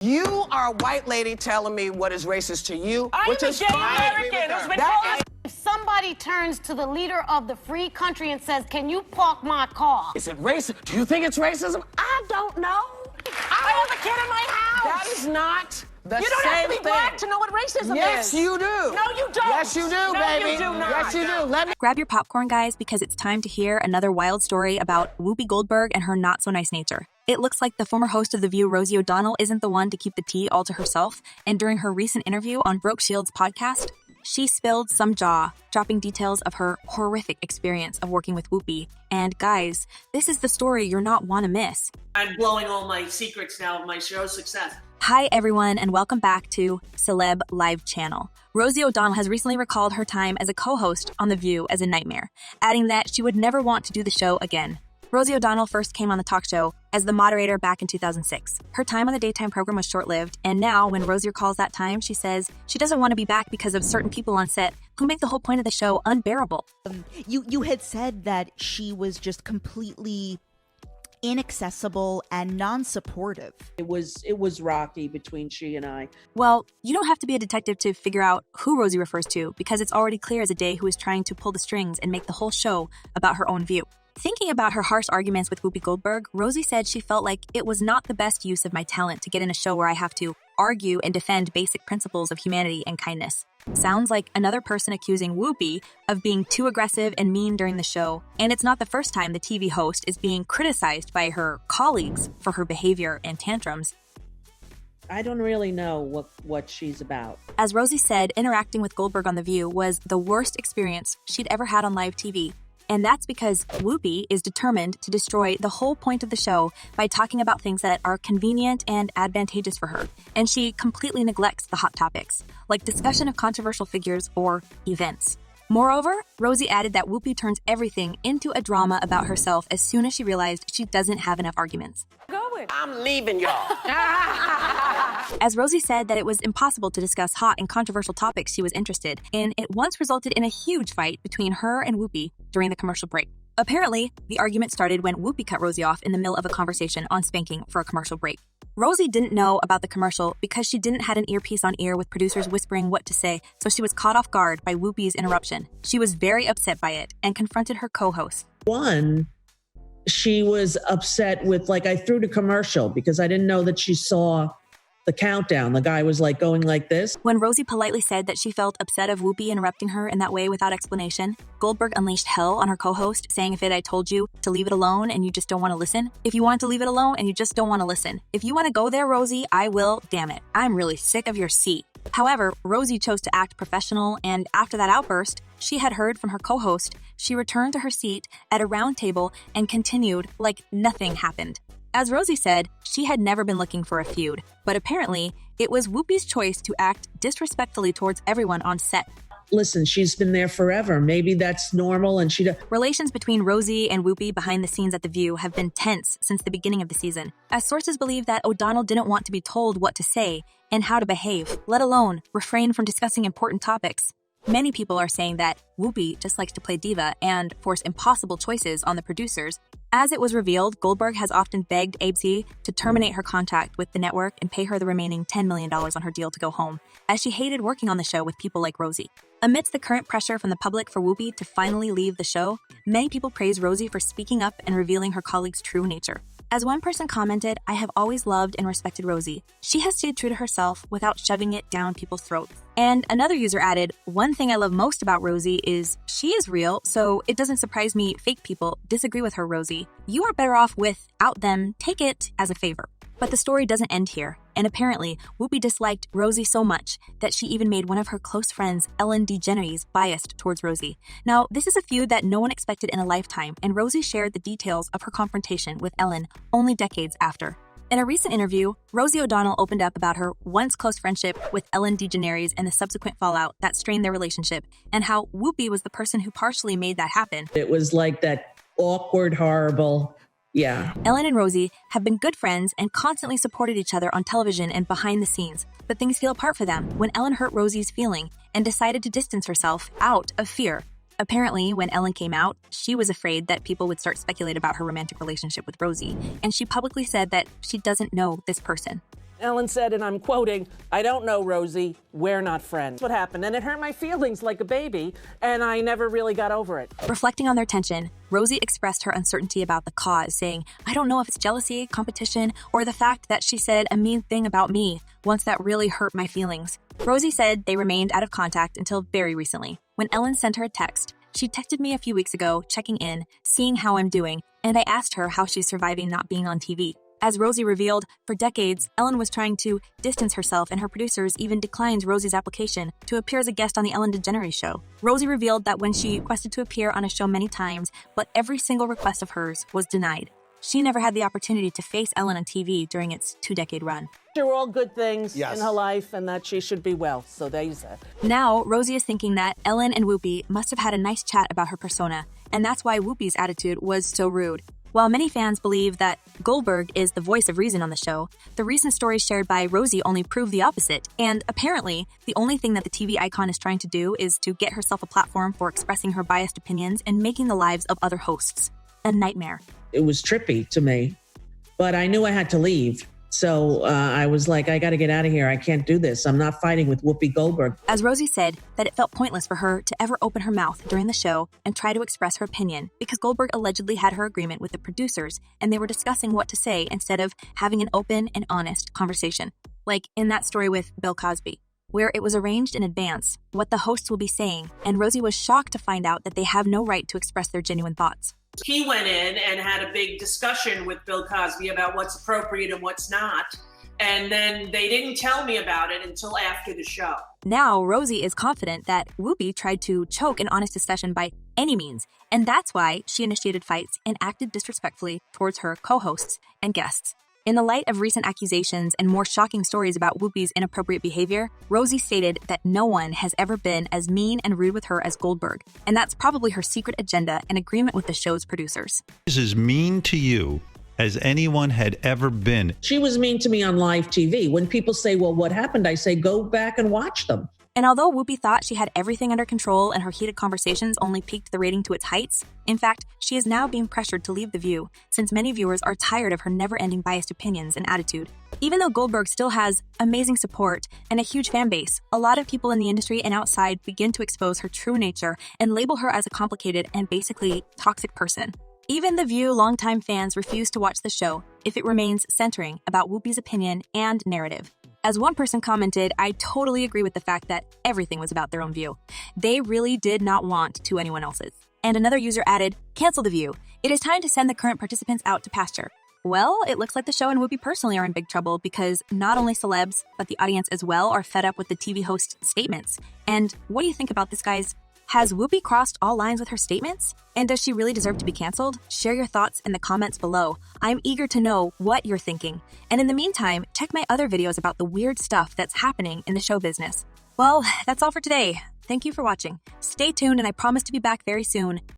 You are a white lady telling me what is racist to you, which is fine. American who's been That If somebody turns to the leader of the free country and says, "Can you park my car?" is it racist? Do you think it's racism? I don't know. I have a kid in my house. That is not the same thing. You don't have to be black to know what racism Yes, is. you do. No, you don't. Yes, you do, No, baby. you do not. Yes, you do. Let me. Grab your popcorn, guys, because it's time to hear another wild story about Whoopi Goldberg and her not-so-nice nature. It looks like the former host of The View, Rosie O'Donnell, isn't the one to keep the tea all to herself, and during her recent interview on Brooke Shields' podcast, she spilled some jaw, dropping details of her horrific experience of working with Whoopi. And guys, this is the story you're not want to miss. I'm blowing all my secrets now of my show's success. Hi, everyone, and welcome back to Celeb Live Channel. Rosie O'Donnell has recently recalled her time as a co-host on The View as a nightmare, adding that she would never want to do the show again. Rosie O'Donnell first came on the talk show as the moderator back in 2006. Her time on the daytime program was short-lived, and now when Rosie recalls that time, she says she doesn't want to be back because of certain people on set who make the whole point of the show unbearable. You had said that she was just completely inaccessible and non-supportive. It was rocky between she and I. Well, you don't have to be a detective to figure out who Rosie refers to, because it's already clear as a day who is trying to pull the strings and make the whole show about her own view. Thinking about her harsh arguments with Whoopi Goldberg, Rosie said she felt like it was not the best use of my talent to get in a show where I have to argue and defend basic principles of humanity and kindness. Sounds like another person accusing Whoopi of being too aggressive and mean during the show, and it's not the first time the TV host is being criticized by her colleagues for her behavior and tantrums. I don't really know what she's about. As Rosie said, interacting with Goldberg on The View was the worst experience she'd ever had on live TV. And that's because Whoopi is determined to destroy the whole point of the show by talking about things that are convenient and advantageous for her. And she completely neglects the hot topics, like discussion of controversial figures or events. Moreover, Rosie added that Whoopi turns everything into a drama about herself as soon as she realized she doesn't have enough arguments. I'm leaving y'all. As Rosie said that it was impossible to discuss hot and controversial topics she was interested in, it once resulted in a huge fight between her and Whoopi during the commercial break. Apparently, the argument started when Whoopi cut Rosie off in the middle of a conversation on spanking for a commercial break. Rosie didn't know about the commercial because she didn't have an earpiece on ear with producers whispering what to say, so she was caught off guard by Whoopi's interruption. She was very upset by it and confronted her co-host. One, she was upset with, I threw the commercial because I didn't know that she saw the countdown. The guy was going like this. When Rosie politely said that she felt upset of Whoopi interrupting her in that way without explanation, Goldberg unleashed hell on her co-host, saying if I told you to leave it alone and you just don't want to listen, if you want to leave it alone and you just don't want to listen, if you want to go there, Rosie, I will, damn it. I'm really sick of your seat. However, Rosie chose to act professional, and after that outburst she had heard from her co-host, she returned to her seat at a round table and continued like nothing happened. As Rosie said, she had never been looking for a feud, but apparently it was Whoopi's choice to act disrespectfully towards everyone on set. Listen, she's been there forever. Maybe that's normal, and Relations between Rosie and Whoopi behind the scenes at The View have been tense since the beginning of the season, as sources believe that O'Donnell didn't want to be told what to say and how to behave, let alone refrain from discussing important topics. Many people are saying that Whoopi just likes to play diva and force impossible choices on the producers. As it was revealed, Goldberg has often begged ABC to terminate her contract with the network and pay her the remaining $10 million on her deal to go home, as she hated working on the show with people like Rosie. Amidst the current pressure from the public for Whoopi to finally leave the show, many people praise Rosie for speaking up and revealing her colleagues' true nature. As one person commented, I have always loved and respected Rosie. She has stayed true to herself without shoving it down people's throats. And another user added, one thing I love most about Rosie is she is real, so it doesn't surprise me fake people disagree with her, Rosie. You are better off without them. Take it as a favor. But the story doesn't end here, and apparently Whoopi disliked Rosie so much that she even made one of her close friends, Ellen DeGeneres, biased towards Rosie. Now, this is a feud that no one expected in a lifetime, and Rosie shared the details of her confrontation with Ellen only decades after. In a recent interview, Rosie O'Donnell opened up about her once close friendship with Ellen DeGeneres and the subsequent fallout that strained their relationship, and how Whoopi was the person who partially made that happen. It was like that awkward, horrible. Yeah. Ellen and Rosie have been good friends and constantly supported each other on television and behind the scenes, but things fell apart for them when Ellen hurt Rosie's feeling and decided to distance herself out of fear. Apparently, when Ellen came out, she was afraid that people would start speculate about her romantic relationship with Rosie, and she publicly said that she doesn't know this person. Ellen said, and I'm quoting, "I don't know, Rosie, we're not friends." That's what happened, and it hurt my feelings like a baby, and I never really got over it. Reflecting on their tension, Rosie expressed her uncertainty about the cause, saying, "I don't know if it's jealousy, competition, or the fact that she said a mean thing about me once that really hurt my feelings." Rosie said they remained out of contact until very recently, when Ellen sent her a text. She texted me a few weeks ago, checking in, seeing how I'm doing, and I asked her how she's surviving not being on TV. As Rosie revealed, for decades, Ellen was trying to distance herself, and her producers even declined Rosie's application to appear as a guest on the Ellen DeGeneres show. Rosie revealed that when she requested to appear on a show many times, but every single request of hers was denied. She never had the opportunity to face Ellen on TV during its 2-decade run. There were all good things Yes. in her life, and that she should be well, so there you say. Now, Rosie is thinking that Ellen and Whoopi must have had a nice chat about her persona, and that's why Whoopi's attitude was so rude. While many fans believe that Goldberg is the voice of reason on the show, the recent stories shared by Rosie only prove the opposite, and apparently, the only thing that the TV icon is trying to do is to get herself a platform for expressing her biased opinions and making the lives of other hosts a nightmare. It was trippy to me, but I knew I had to leave. So I was like, I got to get out of here. I can't do this. I'm not fighting with Whoopi Goldberg. As Rosie said, that it felt pointless for her to ever open her mouth during the show and try to express her opinion because Goldberg allegedly had her agreement with the producers and they were discussing what to say instead of having an open and honest conversation. Like in that story with Bill Cosby, where it was arranged in advance what the hosts will be saying, and Rosie was shocked to find out that they have no right to express their genuine thoughts. He went in and had a big discussion with Bill Cosby about what's appropriate and what's not. And then they didn't tell me about it until after the show. Now, Rosie is confident that Whoopi tried to choke an honest discussion by any means, and that's why she initiated fights and acted disrespectfully towards her co-hosts and guests. In the light of recent accusations and more shocking stories about Whoopi's inappropriate behavior, Rosie stated that no one has ever been as mean and rude with her as Goldberg, and that's probably her secret agenda and agreement with the show's producers. Is as mean to you as anyone had ever been. She was mean to me on live TV. When people say, well, what happened? I say, go back and watch them. And although Whoopi thought she had everything under control and her heated conversations only peaked the rating to its heights, in fact, she is now being pressured to leave The View, since many viewers are tired of her never-ending biased opinions and attitude. Even though Goldberg still has amazing support and a huge fan base, a lot of people in the industry and outside begin to expose her true nature and label her as a complicated and basically toxic person. Even The View longtime fans refuse to watch the show if it remains centering about Whoopi's opinion and narrative. As one person commented, I totally agree with the fact that everything was about their own view. They really did not want to anyone else's. And another user added, cancel The View. It is time to send the current participants out to pasture. Well, it looks like the show and Whoopi personally are in big trouble because not only celebs, but the audience as well are fed up with the TV host's statements. And what do you think about this, guys? Has Whoopi crossed all lines with her statements? And does she really deserve to be canceled? Share your thoughts in the comments below. I'm eager to know what you're thinking. And in the meantime, check my other videos about the weird stuff that's happening in the show business. Well, that's all for today. Thank you for watching. Stay tuned and I promise to be back very soon.